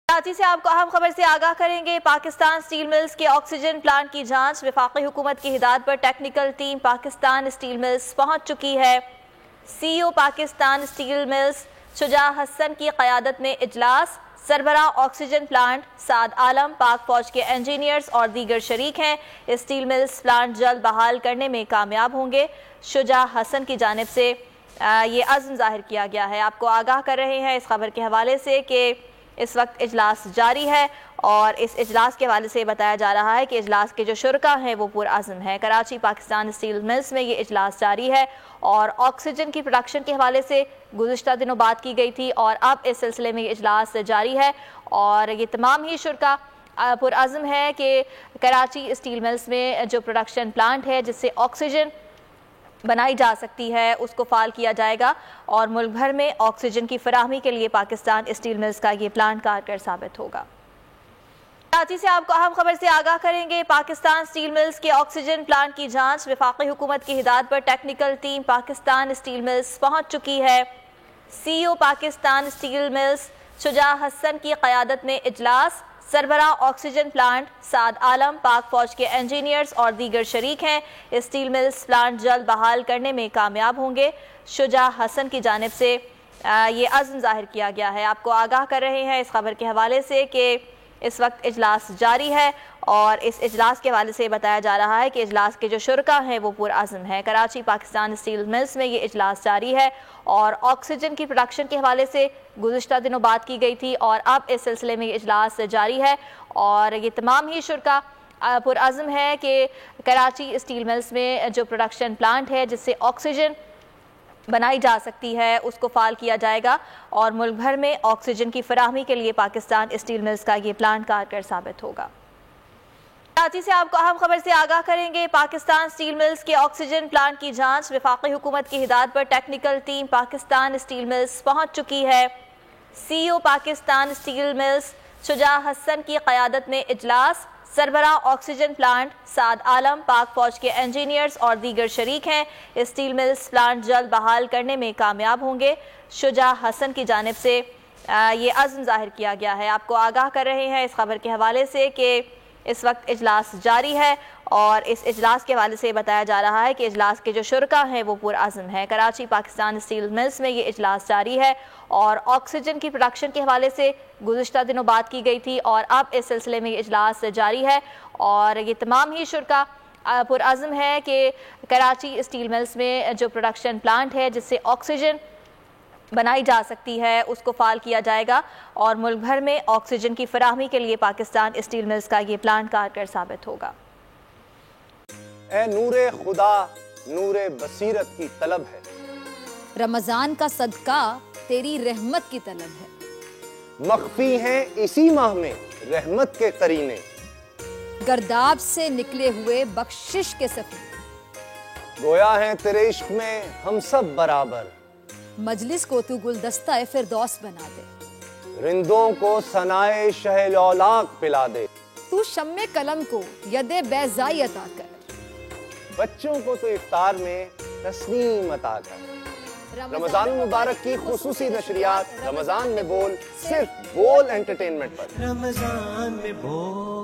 कराची से आपको अहम खबर से आगाह करेंगे। पाकिस्तान स्टील मिल्स के ऑक्सीजन प्लांट की जांच। वफाकी हुकूमत की हिदायत पर technical team Pakistan steel mills पहुंच चुकी है। CEO Pakistan steel mills Shuja Hasan की क़यादत में इजलास। सरबराह ऑक्सीजन प्लांट साद आलम, पाक फौज के इंजीनियर्स और दीगर शरीक हैं। स्टील मिल्स प्लांट जल्द बहाल करने में कामयाब होंगे। शुजा हसन की जानिब से ये अज़्म ज़ाहिर किया गया है। आपको आगाह कर रहे हैं इस खबर के हवाले से कि इस वक्त इजलास जारी है और इस इजलास के हवाले से बताया जा रहा है कि इजलास के जो शुरका हैं वो पुरअज़्म हैं। कराची पाकिस्तान स्टील मिल्स में ये इजलास जारी है और ऑक्सीजन की प्रोडक्शन के हवाले से गुज़िश्ता दिनों बात की गई थी और अब इस सिलसिले में ये इजलास जारी है और ये तमाम ही शुरका पुरअज़्म है कि कराची स्टील मिल्स में जो प्रोडक्शन प्लांट है जिससे ऑक्सीजन बनाई जा सकती है उसको फ़ाल किया जाएगा और मुल्क भर में ऑक्सीजन की फराहमी के लिए पाकिस्तान स्टील मिल्स का ये प्लांट कारगर साबित होगा। कराची से आपको अहम खबर से आगाह करेंगे। पाकिस्तान स्टील मिल्स के ऑक्सीजन प्लांट की जांच। वफाकी हुकूमत की हिदायत पर technical team Pakistan steel mills पहुंच चुकी है। CEO Pakistan steel mills Shuja Hasan की क़यादत में इजलास। सरबराह ऑक्सीजन प्लांट साद आलम, पाक फौज के इंजीनियर्स और दीगर शरीक हैं। स्टील मिल्स प्लांट जल्द बहाल करने में कामयाब होंगे। शुजा हसन की जानिब से ये अज़्म ज़ाहिर किया गया है। आपको आगाह कर रहे हैं इस खबर के हवाले से कि इस वक्त इजलास जारी है और इस इजलास के हवाले से बताया जा रहा है कि इजलास के जो शुरका हैं वो पुरअज़्म हैं। कराची पाकिस्तान स्टील मिल्स में ये इजलास जारी है और ऑक्सीजन की प्रोडक्शन के हवाले से गुज़िश्ता दिनों बात की गई थी और अब इस सिलसिले में ये इजलास जारी है और ये तमाम ही शुरका पुरअज़्म है कि कराची स्टील मिल्स में जो प्रोडक्शन प्लांट है जिससे ऑक्सीजन बनाई जा सकती है उसको फ़ाल किया जाएगा और मुल्क भर में ऑक्सीजन की फराहमी के लिए पाकिस्तान स्टील मिल्स का ये प्लांट कारगर साबित होगा। कराची से आपको अहम खबर से आगाह करेंगे। पाकिस्तान स्टील मिल्स के ऑक्सीजन प्लांट की जांच। वफाकी हुकूमत की हिदायत पर technical team Pakistan steel mills पहुंच चुकी है। CEO Pakistan steel mills Shuja Hasan की क़यादत में इजलास। सरबराह ऑक्सीजन प्लांट साद आलम, पाक फौज के इंजीनियर्स और दीगर शरीक हैं। स्टील मिल्स प्लांट जल्द बहाल करने में कामयाब होंगे। शुजा हसन की जानिब से ये अज़्म ज़ाहिर किया गया है। आपको आगाह कर रहे हैं इस खबर के हवाले से कि इस वक्त इजलास जारी है और इस इजलास के हवाले से बताया जा रहा है कि इजलास के जो शुरका हैं वो पुरअज़्म हैं। कराची पाकिस्तान स्टील मिल्स में ये इजलास जारी है और ऑक्सीजन की प्रोडक्शन के हवाले से गुज़िश्ता दिनों बात की गई थी और अब इस सिलसिले में ये इजलास जारी है और ये तमाम ही शुरका पुरअज़्म है कि कराची स्टील मिल्स में जो प्रोडक्शन प्लांट है जिससे ऑक्सीजन बनाई जा सकती है उसको फ़ाल किया जाएगा और मुल्क भर में ऑक्सीजन की फराहमी के लिए पाकिस्तान स्टील मिल्स का ये प्लांट कारगर साबित होगा। ए नूरे खुदा नूरे बसीरत की तलब है, रमज़ान का सदका तेरी रहमत की तलब है। मख्फी हैं इसी माह में रहमत के करीने, गर्दाब से निकले हुए बख्शिश के सफ़ीने। गोया है तेरे इश्क में हम सब बराबर, मजलिस को तू गुलदस्ता फिरदौस बना दे। रिंदों को सनाए शह लौलाक पिला दे, तू शम्मे कलम को यदे बैज़ाई अता कर। बच्चों को तो इफ्तार में तस्नीम अता कर। रमजान मुबारक की खुसूसी नशरियात रमजान में बोल, सिर्फ बोल एंटरटेनमेंट पर। रमजान में बोल।